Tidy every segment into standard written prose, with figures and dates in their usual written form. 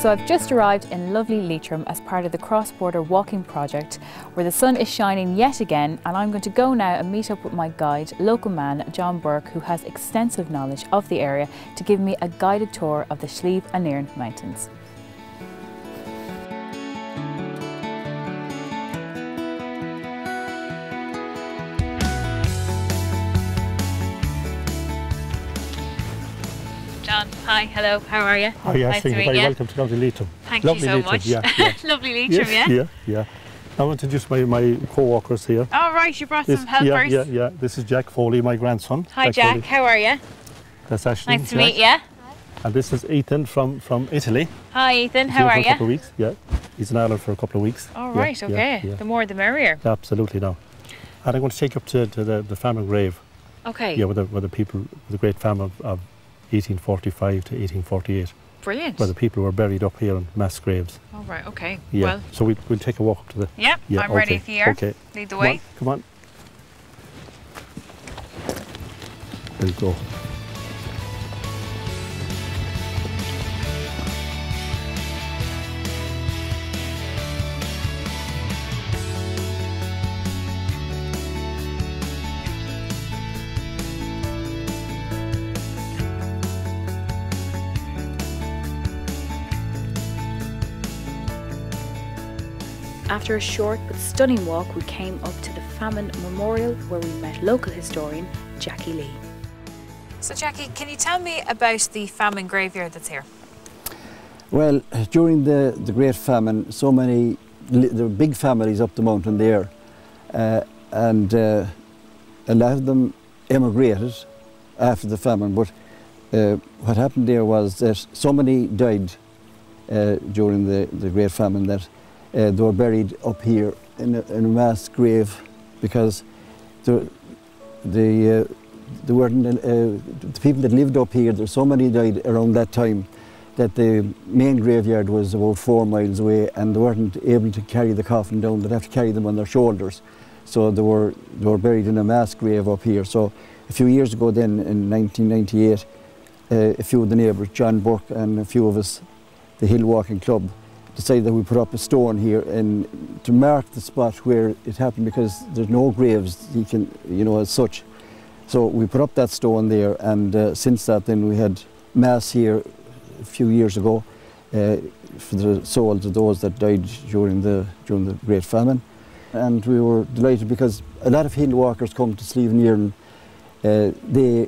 So I've just arrived in lovely Leitrim as part of the cross-border walking project, where the sun is shining yet again, and I'm going to go now and meet up with my guide, local man John Burke, who has extensive knowledge of the area, to give me a guided tour of the Slieve and Nairn Mountains. John, hi, hello, how are you? Oh yes, nice to you're meet very you. welcome to County Leitrim. Thank Lovely you so Leitrim, much. yeah. Lovely Leitrim, yes, yeah. I want to introduce my co-workers here. Oh right, you brought some helpers. Yeah. This is Jack Foley, my grandson. Hi Jack, how are you? That's Ashley. Nice to meet you. And this is Ethan from Italy. Hi Ethan, how are for a you? couple of weeks, yeah. He's in Ireland for a couple of weeks. Oh right, okay. Yeah. The more the merrier. Absolutely, no. And I'm going to take you up to the famine grave. Okay. Yeah, where the people, the great famine of 1845 to 1848. Brilliant. Where the people were buried up here in mass graves. Oh right, okay. Yeah. Well. So we'll take a walk up to the... Yeah, I'm ready here. Okay. Lead the way. Come on. There you go. After a short but stunning walk, we came up to the Famine Memorial, where we met local historian Jackie Lee. So Jackie, can you tell me about the famine graveyard that's here? Well, during the Great Famine, so many, the big families up the mountain there, and a lot of them emigrated after the famine, but what happened there was that so many died during the Great Famine that they were buried up here in a mass grave, because the people that lived up here, there so many died around that time that the main graveyard was about 4 miles away, and they weren't able to carry the coffin down. They'd have to carry them on their shoulders, so they were buried in a mass grave up here. So a few years ago, then in 1998, a few of the neighbours, John Burke and a few of us, the Hill Walking Club, decided that we put up a stone here and to mark the spot where it happened, because there's no graves as such. So we put up that stone there, and since that then we had mass here a few years ago for the souls of those that died during the Great Famine. And we were delighted because a lot of hill walkers come to Slieve and Nairn. They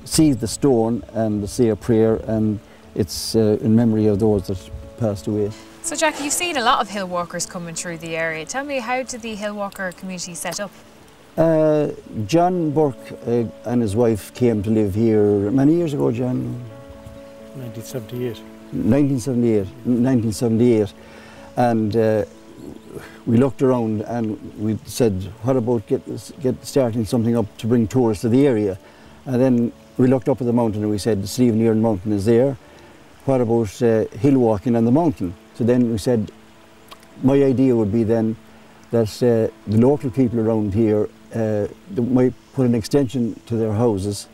see the stone and they say a prayer, and it's in memory of those that passed away. So Jackie, you've seen a lot of hill walkers coming through the area. Tell me, how did the hill walker community set up? John Burke and his wife came to live here many years ago, John? 1978. 1978. And we looked around and we said, what about starting something up to bring tourists to the area? And then we looked up at the mountain and we said, the Slieve and Nairn mountain is there. What about hill walking on the mountain? So then we said, my idea would be then that the local people around here they might put an extension to their houses,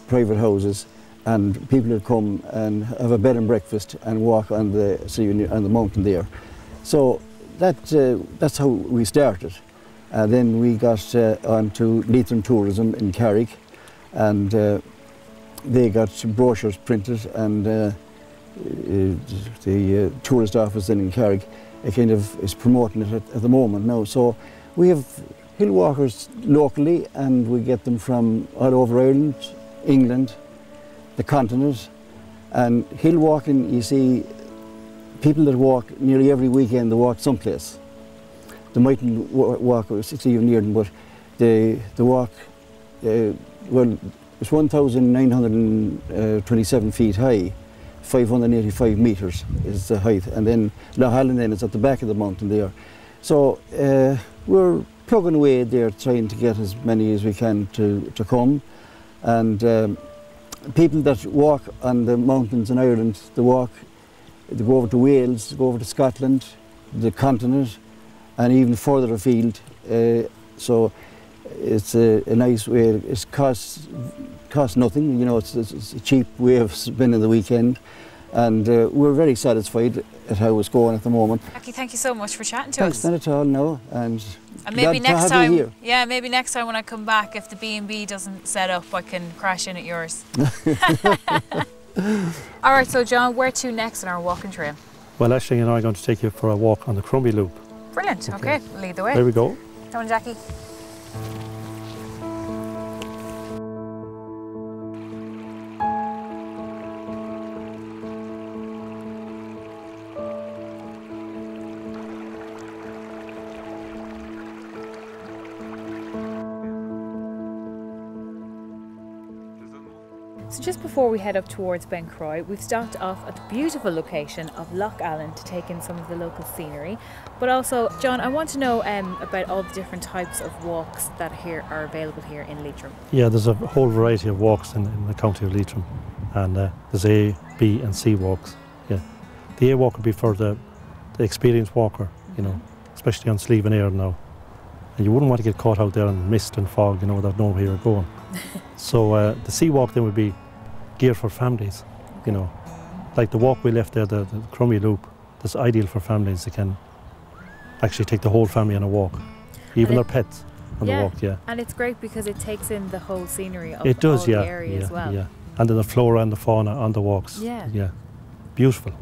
private houses, and people would come and have a bed and breakfast and walk on the mountain there. So that's how we started. Then we got on to Leitrim Tourism in Carrick, and they got brochures printed, and the tourist office in Carrick kind of is promoting it at the moment now. So we have hill walkers locally, and we get them from all over Ireland, England, the continent. And hill walking, you see, people that walk nearly every weekend, they walk someplace. They mightn't walk Slieve and Nairn, but they walk, well, it's 1,927 feet high. 585 metres is the height, and then Lahallen then is at the back of the mountain there. So we're plugging away there, trying to get as many as we can to come. And people that walk on the mountains in Ireland, they go over to Wales, they go over to Scotland, the continent, and even further afield. So it's a nice way. It costs nothing, it's a cheap way of spending the weekend. And we're very satisfied at how it's going at the moment. Jackie, thank you so much for chatting to Thanks, us. not at all, no. And maybe glad to next have time, you here. yeah, maybe next time when I come back, if the B&B doesn't set up, I can crash in at yours. All right, so John, where to next on our walking trail? Well, Aisling and I are going to take you for a walk on the Crumby Loop. Brilliant. Okay, lead the way. There we go. Come on, Jackie. So just before we head up towards Bencroy, we've stopped off at the beautiful location of Loch Allen to take in some of the local scenery. But also, John, I want to know about all the different types of walks that are available here in Leitrim. Yeah, there's a whole variety of walks in the county of Leitrim, and there's A, B and C walks. Yeah, the A walk would be for the experienced walker, you know, especially on Sleeve and Air now. And you wouldn't want to get caught out there in mist and fog, you know, without knowing where you're going. So the sea walk then would be geared for families, you know. Like the walk we left there, the Crummy Loop, that's ideal for families. They can actually take the whole family on a walk, even their pets on the walk, yeah. And it's great because it takes in the whole scenery of the area as well. Yeah. And then the flora and the fauna on the walks. Yeah. Beautiful.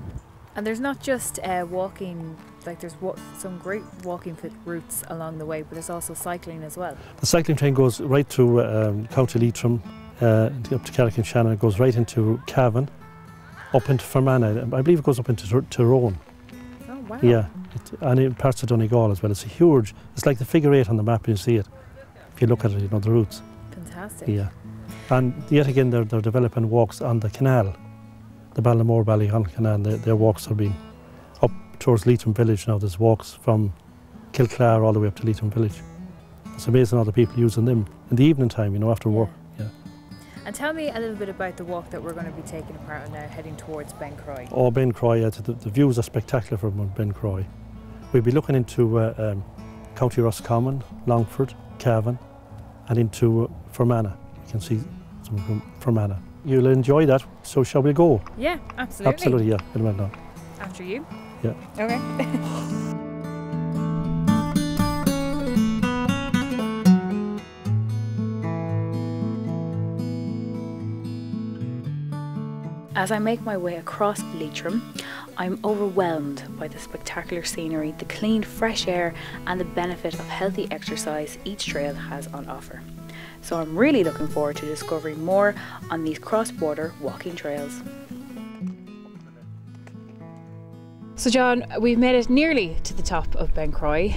And there's not just walking, like there's some great walking routes along the way, but there's also cycling as well. The cycling train goes right through County Leitrim, up to Carrick-on-Shannon. It goes right into Cavan, up into Fermanagh. I believe it goes up into Tyrone. Oh, wow. Yeah, and in parts of Donegal as well. It's a huge, it's like the figure 8 on the map, you see it. If you look at it, you know, the routes. Fantastic. Yeah. And yet again, they're developing walks on the canal, the Ballinamore-Ballyhon Canal. Their walks are being up towards Leitrim Village now. There's walks from Kilclar all the way up to Leitrim Village. It's amazing all the people using them in the evening time, you know, after work. Yeah. And tell me a little bit about the walk that we're going to be taking part on now, heading towards Bencroy. Oh, Bencroy, yeah, the views are spectacular from Bencroy. We'll be looking into County Roscommon, Longford, Cavan, and into Fermanagh. You can see some from Fermanagh. You'll enjoy that, so shall we go? Yeah, absolutely. Absolutely, yeah. After you? Yeah. Okay. As I make my way across Leitrim, I'm overwhelmed by the spectacular scenery, the clean, fresh air, and the benefit of healthy exercise each trail has on offer. So I'm really looking forward to discovering more on these cross-border walking trails. So John, we've made it nearly to the top of Bencroy.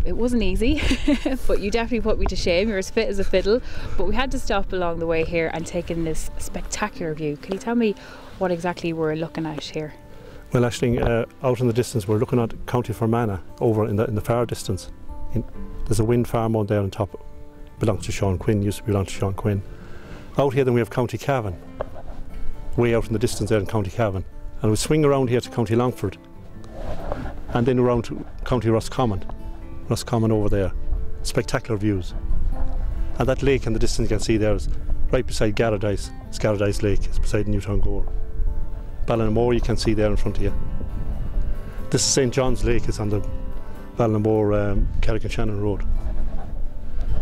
It wasn't easy, but you definitely put me to shame. You're as fit as a fiddle, but we had to stop along the way here and take in this spectacular view. Can you tell me what exactly we're looking at here? Well, Aisling, out in the distance we're looking at County Fermanagh over in the far distance. There's a wind farm out there on top, belongs to Sean Quinn, used to belong to Sean Quinn. Out here then we have County Cavan, way out in the distance there in County Cavan. And we swing around here to County Longford, and then around to County Roscommon over there. Spectacular views. And that lake in the distance you can see there is right beside Garradice. It's Garradice Lake, it's beside Newtown Gore. Ballinamore you can see there in front of you. This is St. John's Lake, it's on the Ballinamore Carrick-on-Shannon Road.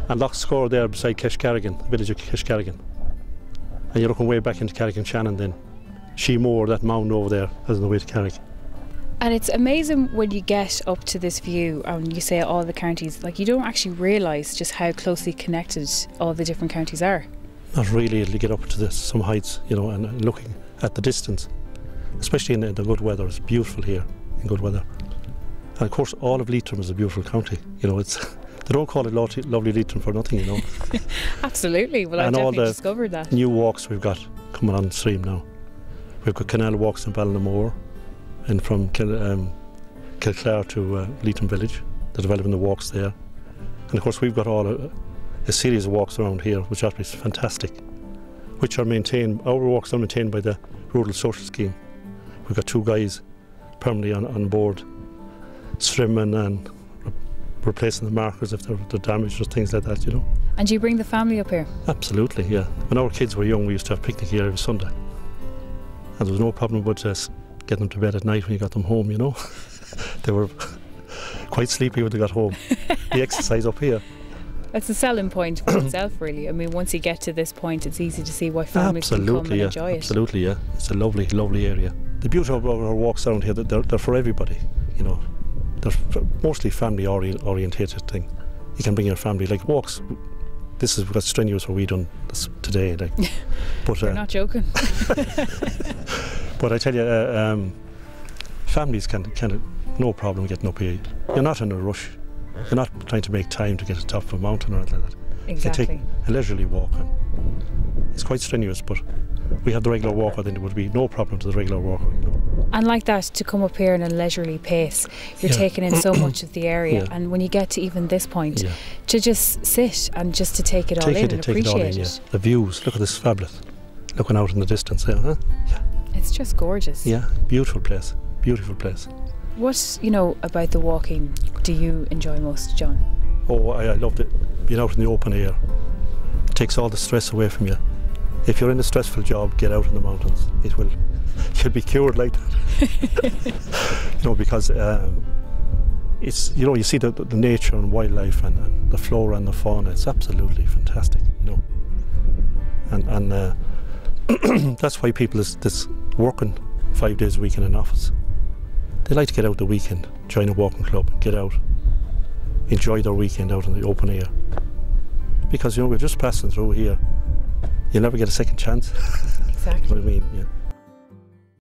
And Loch Score there beside Keshcarrigan, the village of Keshcarrigan. And you're looking way back into Carrick-on-Shannon then. Sheemore, that mound over there, as on the way to Carrick. And it's amazing when you get up to this view and you say all the counties, like you don't actually realise just how closely connected all the different counties are. Not really, it'll get up to some heights, you know, and looking at the distance, especially in the good weather. It's beautiful here in good weather. And of course all of Leitrim is a beautiful county, you know, it's they don't call it lovely Leitrim for nothing, you know. Absolutely, well I've definitely discovered that. New walks we've got coming on stream now. We've got canal walks in Ballinamore and from Kilclar to Leitrim Village. They're developing the walks there. And of course we've got a series of walks around here which are fantastic, which are maintained, our walks are maintained by the Rural Social Scheme. We've got 2 guys permanently on board, swimming and replacing the markers if they're damaged or things like that, you know. And do you bring the family up here? Absolutely, yeah. When our kids were young we used to have a picnic here every Sunday. And there was no problem with just getting them to bed at night when you got them home, you know. They were quite sleepy when they got home. The exercise up here. That's a selling point for itself, really. I mean, once you get to this point, it's easy to see why families can come and enjoy it. Absolutely, yeah. It's a lovely, lovely area. The beauty of our walks around here, they're for everybody, you know. They're mostly family orientated thing. You can bring your family, like walks. This is what's strenuous what we done today. Like, but you're not joking. But I tell you, families can no problem getting up here. You're not in a rush. You're not trying to make time to get to the top of a mountain or anything like that. Exactly. You can take a leisurely walk. And it's quite strenuous, but we have the regular walker, then there would be no problem to the regular walker, you know. And like that, to come up here in a leisurely pace, you're taking in so much of the area, and when you get to even this point, to just sit and just to take it all in and appreciate it. The views, look at this, fabulous. Looking out in the distance there, huh? Yeah. It's just gorgeous. Yeah, beautiful place, beautiful place. What, you know, about the walking do you enjoy most, John? Oh, I loved it. Being out in the open air. It takes all the stress away from you. If you're in a stressful job, get out in the mountains. You'll be cured like that. You know, because it's, you know, you see the nature and wildlife and the flora and the fauna. It's absolutely fantastic, you know. And that's why people is working 5 days a week in an office. They like to get out the weekend, join a walking club, get out, enjoy their weekend out in the open air. Because, you know, we're just passing through here. You'll never get a second chance. Exactly. You know what I mean? Yeah.